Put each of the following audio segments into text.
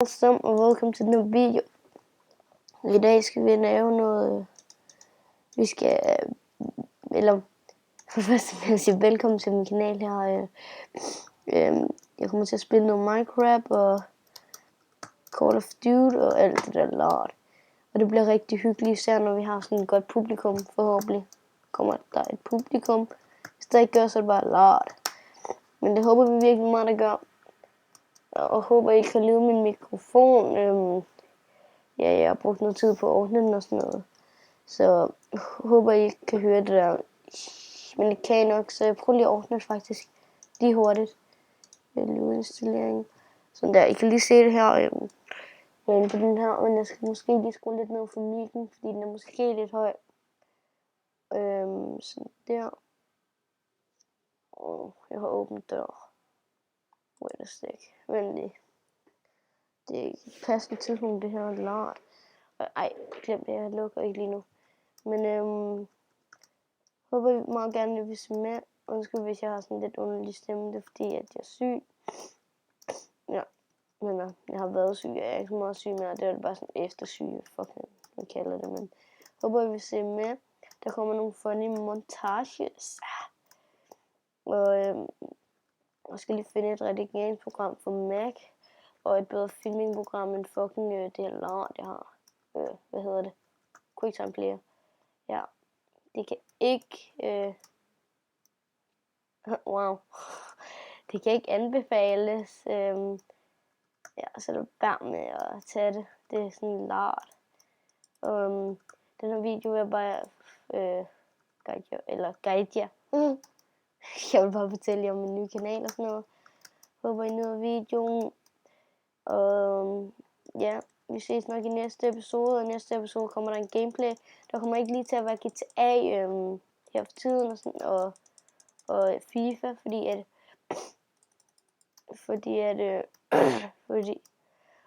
Og velkommen til den her video. I dag skal vi lave noget. Vi skal, eller for først vil jeg sige velkommen til min kanal her. Jeg kommer til at spille noget Minecraft og Call of Duty og alt det der lort. Og det bliver rigtig hyggeligt, især når vi har sådan et godt publikum. Forhåbentlig kommer der et publikum. Hvis der ikke gør, så er det bare lort. Men det håber vi virkelig meget, der gør. Og håber I kan lide min mikrofon. Ja, jeg har brugt noget tid på at ordne den og sådan noget. Så håber I kan høre det der. Men det kan I nok, så jeg prøver lige at ordne det faktisk lige hurtigt. Lydinstallering. Sådan der. I kan lige se det her. På den her, men jeg skal måske lige skrue lidt ned for mikken, fordi den er måske lidt høj. Sådan der. Jeg har åbnet dør. Wait a sec. Vent lige. Det er ikke et passende tidspunkt, det her er lort. Ej, glem det, jeg lukker ikke lige nu. Men håber I meget gerne, at vi ser med. Undskyld, hvis jeg har sådan lidt underlig stemme, det er fordi, at jeg er syg. Ja, men jeg har været syg, jeg er ikke så meget syg mere. Det er bare sådan eftersyge, fucking, man kalder det. Men håber I vil se med. Der kommer nogle funny montages. Og jeg skal lige finde et redigeringsprogram for Mac. Og et bedre filmingprogram end fucking det her lort, jeg har. Hvad hedder det? QuickTime Player. Ja, det kan ikke... wow. Det kan ikke anbefales. Ja, så er det bare med at tage det. Det er sådan lort. Den her video vil jeg bare guide jer. Jeg vil bare fortælle jer om min nye kanal og sådan noget. Håber I nyder videoen. Ja, vi ses nok i næste episode. Og i næste episode kommer der en gameplay. Der kommer ikke lige til at være GTA her for tiden og sådan, og FIFA, fordi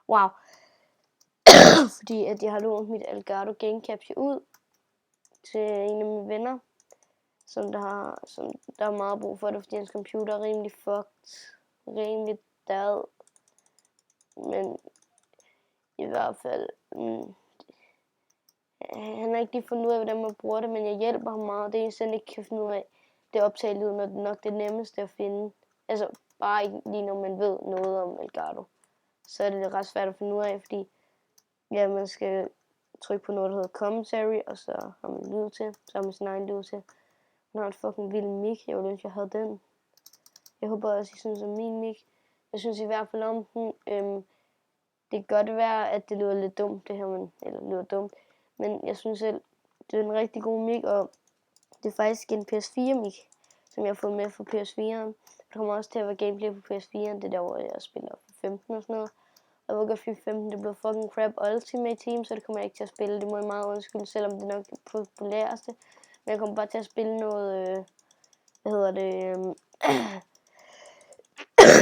wow. Fordi at jeg har lånt mit Elgato Game Capture ud til en af mine venner, som der er meget brug for det, fordi hans computer er rimelig fucked, rimelig dad. Men i hvert fald, han har ikke lige fundet ud af, hvordan man bruger det, men jeg hjælper ham meget. Det eneste, han ikke kan finde ud af, det er optagelyden, og det er nok det nemmeste at finde. Altså, bare ikke lige når man ved noget om Elgato. Så er det ret svært at finde ud af, fordi ja, man skal trykke på noget, der hedder commentary, og så har man lyd til, så har man sin egen lyd til. Man har en fucking vild mic, jeg ville ønske, jeg havde den. Jeg håber også, I synes om min mic. Jeg synes i hvert fald om den. Det kan godt være, at det lyder lidt dumt, det her, eller lyder dumt. Men jeg synes selv, det er en rigtig god mic, og det er faktisk en PS4-mic, som jeg har fået med fra PS4'en. Der kommer også til at være gameplay på PS4'en, det der, hvor jeg spiller for 15 og sådan noget. Og jeg ved godt, FIFA 15, det blev fucking crap Ultimate Team, så det kommer jeg ikke til at spille. Det må jeg meget undskylde, selvom det nok er det populæreste. Men jeg kommer bare til at spille noget,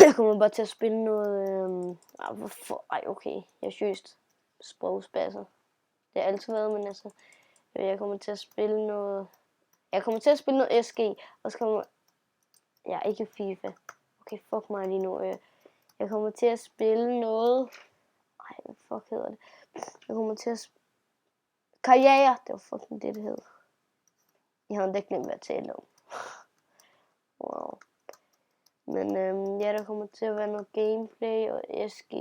jeg kommer bare til at spille noget, okay, jeg er seriøst sprogspasser. Det har altid været, men altså, jeg kommer til at spille noget, SG, og så kommer, ja, ikke FIFA. Okay, fuck mig lige nu. Jeg kommer til at spille noget, hvad fuck hedder det? Jeg kommer til at karriere, det var fucking det hed. Jeg har ikke glemt, hvad jeg talte om. Wow. Men ja, der kommer til at være noget gameplay og SG.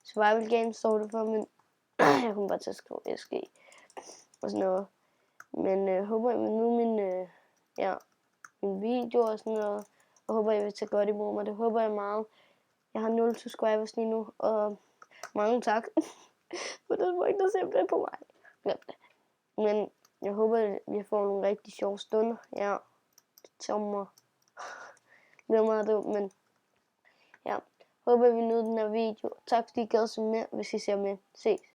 Survival games står det for, men jeg kommer bare til at skrive SG og sådan noget. Men jeg håber, I vil nu min video og sådan noget. Og håber, I vil tage godt imod mig. Det håber jeg meget. Jeg har 0 subscribers lige nu, og mange tak. For der er ikke, der ser det på mig. Glem det. Men jeg håber, at vi får nogle rigtig sjove stunder. Ja, det tager mig. Det er meget dumt, men ja. Håber, vi nyder den her video. Tak fordi I gad så med, hvis I ser med. Ses.